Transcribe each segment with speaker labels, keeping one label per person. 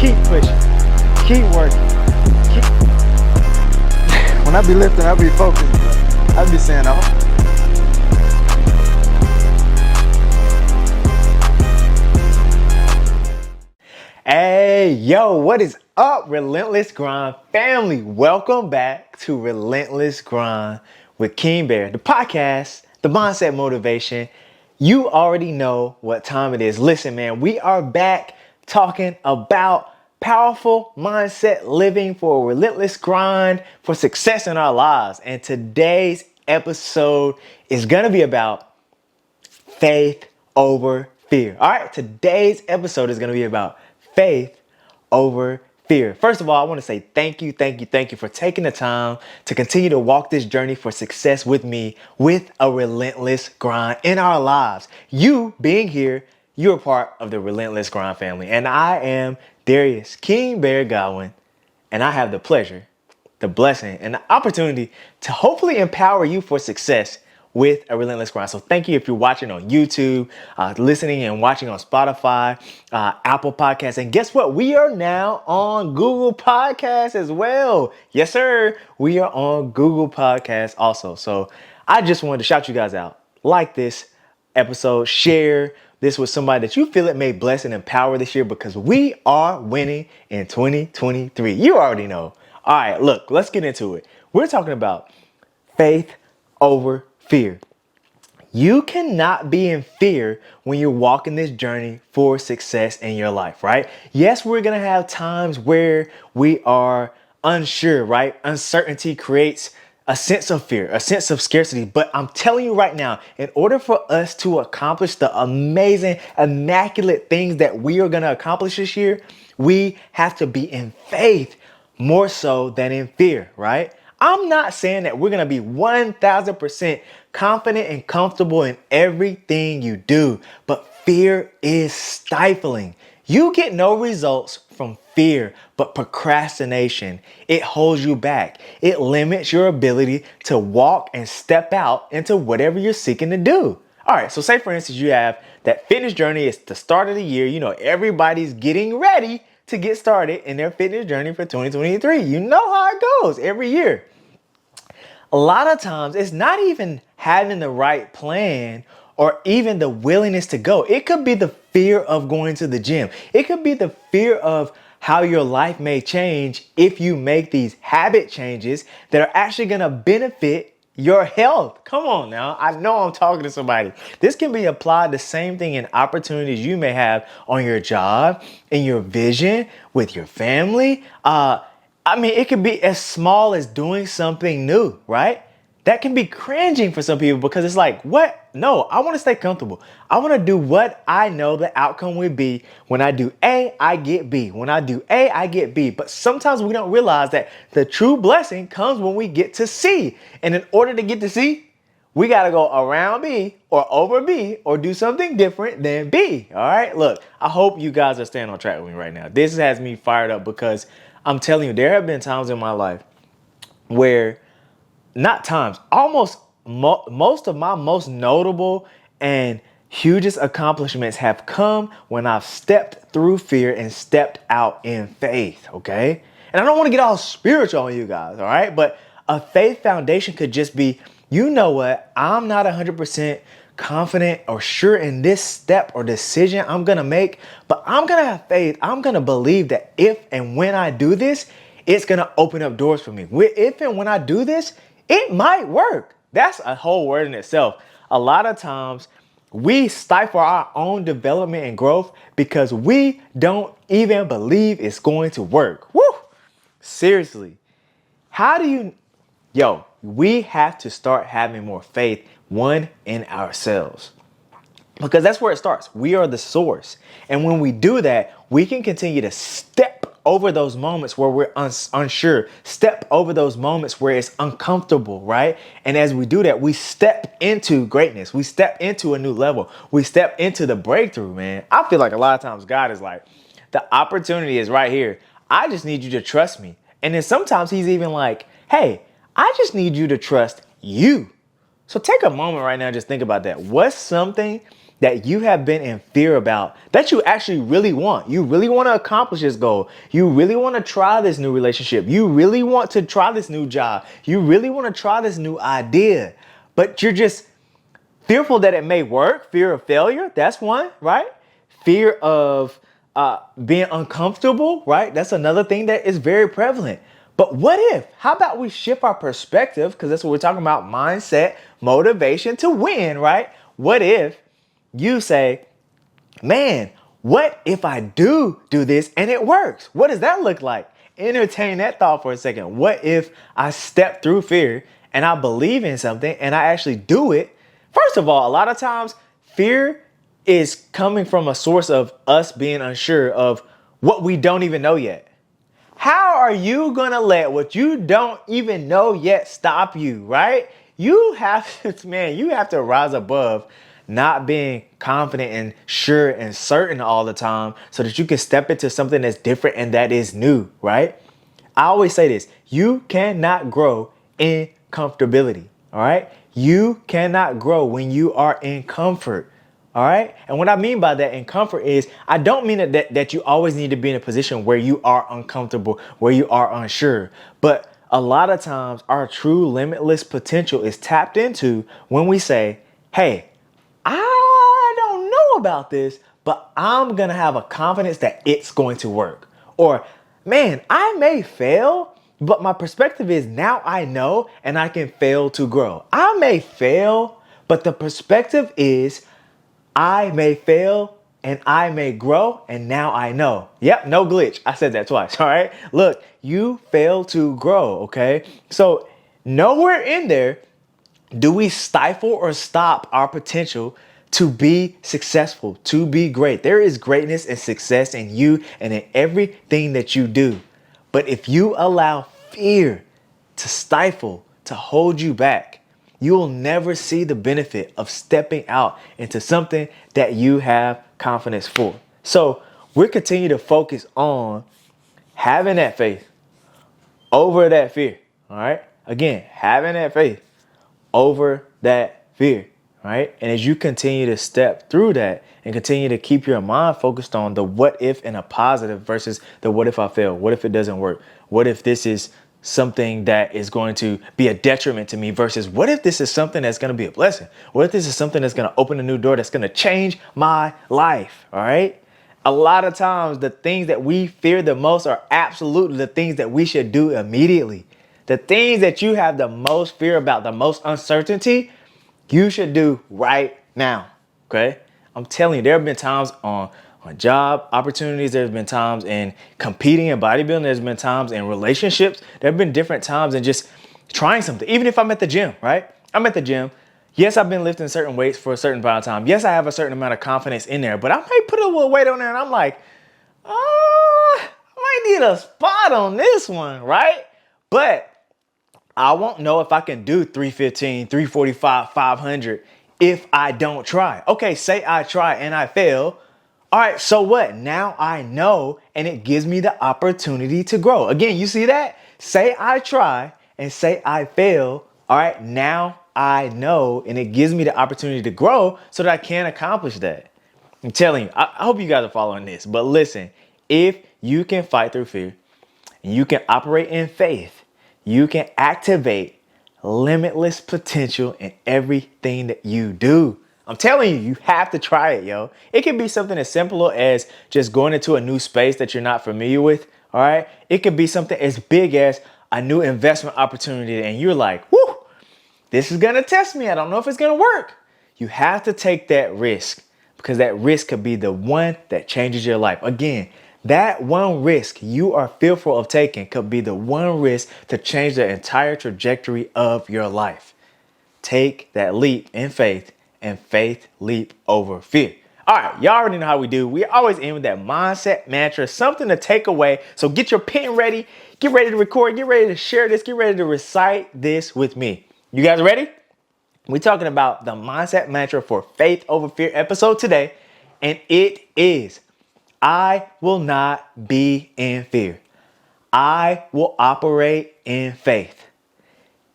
Speaker 1: Keep pushing. Keep working. Keep... When I be lifting, I be focused. I be saying, oh. Hey, yo, what is up, Relentless Grind family? Welcome back to Relentless Grind with King Bear, the podcast, the mindset motivation. You already know what time it is. Listen, man, we are back talking about powerful mindset living for a relentless grind for success in our lives. And today's episode is going to be about faith over fear. All right, today's episode is going to be about faith over fear. First of all, I want to say thank you for taking the time to continue to walk this journey for success with me with a relentless grind in our lives. You being here, you're part of the Relentless Grind family. And I am Darius King Bear Godwin, and I have the pleasure, the blessing, and the opportunity to hopefully empower you for success with a relentless grind. So thank you if you're watching on YouTube, listening and watching on Spotify, Apple Podcasts. And guess what? We are now on Google Podcasts as well. Yes, sir. We are on Google Podcasts also. So I just wanted to shout you guys out. Like this episode, share this with somebody that you feel it may bless and empower this year, because we are winning in 2023. You already know. All right, look, let's get into it. We're talking about faith over fear. You cannot be in fear when you're walking this journey for success in your life, right? Yes, we're going to have times where we are unsure, right? Uncertainty creates a sense of fear, a sense of scarcity. But I'm telling you right now, in order for us to accomplish the amazing, immaculate things that we are going to accomplish this year, we have to be in faith more so than in fear, right? I'm not saying that we're going to be 1000% confident and comfortable in everything you do, but fear is stifling. You get no results from fear, but procrastination. It holds you back. It limits your ability to walk and step out into whatever you're seeking to do. All right, so say for instance, you have that fitness journey. It's the start of the year. You know, everybody's getting ready to get started in their fitness journey for 2023. You know how it goes every year. A lot of times it's not even having the right plan or even the willingness to go. It could be the fear of going to the gym. It could be the fear of how your life may change if you make these habit changes that are actually going to benefit your health. Come on now. I know I'm talking to somebody. This can be applied the same thing in opportunities you may have on your job, in your vision, with your family. It could be as small as doing something new, right? That can be cringing for some people because it's like, what? No, I want to stay comfortable. I want to do what I know the outcome will be. When I do A, I get B. When I do A, I get B. But sometimes we don't realize that the true blessing comes when we get to C. And in order to get to C, we got to go around B or over B or do something different than B. All right. Look, I hope you guys are staying on track with me right now. This has me fired up because I'm telling you, there have been times in my life where most of my most notable and hugest accomplishments have come when I've stepped through fear and stepped out in faith, okay? And I don't want to get all spiritual on you guys, all right? But a faith foundation could just be, you know what? I'm not 100% confident or sure in this step or decision I'm going to make, but I'm going to have faith. I'm going to believe that if and when I do this, it's going to open up doors for me. If and when I do this, it might work. That's a whole word in itself. A lot of times we stifle our own development and growth because we don't even believe it's going to work. Woo! Seriously. We have to start having more faith, one, in ourselves. Because that's where it starts. We are the source. And when we do that, we can continue to step over those moments where we're unsure, step over those moments where it's uncomfortable, right? And as we do that, we step into greatness. We step into a new level. We step into the breakthrough, man. I feel like a lot of times God is like, the opportunity is right here. I just need you to trust me. And then sometimes he's even like, hey, I just need you to trust you. So take a moment right now, just think about that. What's something that you have been in fear about that you actually really want. You really want to accomplish this goal. You really want to try this new relationship. You really want to try this new job. You really want to try this new idea, but you're just fearful that it may work. Fear of failure. That's one, right? Fear of being uncomfortable, right? That's another thing that is very prevalent. But what if, how about we shift our perspective? Because that's what we're talking about, mindset, motivation to win, right? What if you say, man, what if I do this and it works? What does that look like? Entertain that thought for a second. What if I step through fear and I believe in something and I actually do it? First of all, a lot of times fear is coming from a source of us being unsure of what we don't even know yet. How are you going to let what you don't even know yet stop you, right? You have to, man, you have to rise above not being confident and sure and certain all the time so that you can step into something that's different and that is new, right? I always say this, you cannot grow in comfortability, all right? You cannot grow when you are in comfort. All right. And what I mean by that in comfort is I don't mean that you always need to be in a position where you are uncomfortable, where you are unsure. But a lot of times our true limitless potential is tapped into when we say, hey, I don't know about this, but I'm going to have a confidence that it's going to work. Or, man, I may fail, but my perspective is now I know and I can fail to grow. I may fail, but the perspective is I may fail and I may grow and now I know. Yep, no glitch. I said that twice, all right? Look, you fail to grow, okay? So nowhere in there do we stifle or stop our potential to be successful, to be great. There is greatness and success in you and in everything that you do. But if you allow fear to stifle, to hold you back, you will never see the benefit of stepping out into something that you have confidence for. So we're continuing to focus on having that faith over that fear. All right. Again, having that faith over that fear. Right. And as you continue to step through that and continue to keep your mind focused on the what if and a positive versus the what if I fail? What if it doesn't work? What if this is something that is going to be a detriment to me versus what if this is something that's going to be a blessing? What if this is something that's going to open a new door that's going to change my life? All right. A lot of times the things that we fear the most are absolutely the things that we should do immediately. The things that you have the most fear about, the most uncertainty, you should do right now. Okay. I'm telling you, there have been times on job opportunities. There's been times in competing in bodybuilding. There's been times in relationships. There have been different times in just trying something. Even if I'm at the gym, right? I'm at the gym. Yes, I've been lifting certain weights for a certain amount of time. Yes, I have a certain amount of confidence in there, but I might put a little weight on there and I'm like, I might need a spot on this one, right? But I won't know if I can do 315, 345, 500 if I don't try. Okay, say I try and I fail. All right, so what? Now I know and it gives me the opportunity to grow. Again, you see that? Say I try and say I fail. All right, now I know and it gives me the opportunity to grow so that I can accomplish that. I'm telling you, I hope you guys are following this. But listen, if you can fight through fear and you can operate in faith, you can activate limitless potential in everything that you do. I'm telling you, you have to try it, yo. It can be something as simple as just going into a new space that you're not familiar with, all right? It could be something as big as a new investment opportunity and you're like, whoo, this is gonna test me. I don't know if it's gonna work. You have to take that risk because that risk could be the one that changes your life. Again, that one risk you are fearful of taking could be the one risk to change the entire trajectory of your life. Take that leap in faith and faith leap over fear. All right, y'all already know how we do. We always end with that mindset mantra, something to take away. So get your pen ready, get ready to record, get ready to share this, get ready to recite this with me. You guys ready? We're talking about the mindset mantra for faith over fear episode today. And it is, I will not be in fear. I will operate in faith.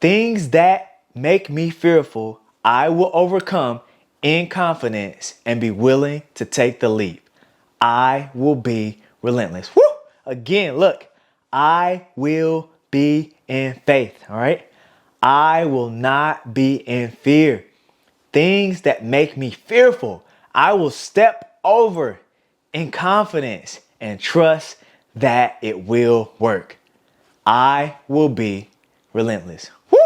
Speaker 1: Things that make me fearful, I will overcome in confidence and be willing to take the leap. I will be relentless. Woo! Again, look, I will be in faith. All right. I will not be in fear. Things that make me fearful, I will step over in confidence and trust that it will work. I will be relentless. Woo!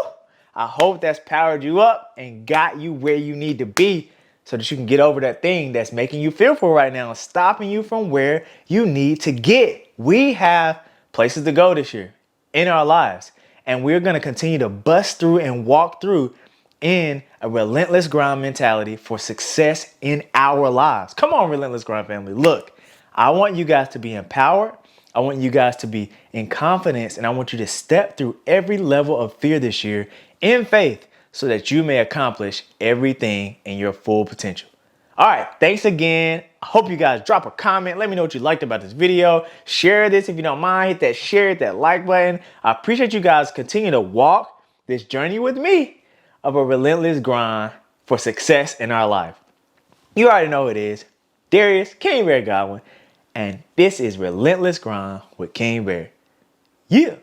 Speaker 1: I hope that's powered you up and got you where you need to be so that you can get over that thing that's making you fearful right now, stopping you from where you need to get. We have places to go this year in our lives, and we're going to continue to bust through and walk through in a relentless grind mentality for success in our lives. Come on, Relentless Grind family. Look, I want you guys to be empowered. I want you guys to be in confidence, and I want you to step through every level of fear this year in faith so that you may accomplish everything in your full potential. All right, thanks again. I hope you guys drop a comment. Let me know what you liked about this video. Share this if you don't mind. Hit that share, hit that like button. I appreciate you guys continue to walk this journey with me of a relentless grind for success in our life. You already know who it is. Darius, King Bear Godwin. And this is Relentless Grind with King Bear. Yeah.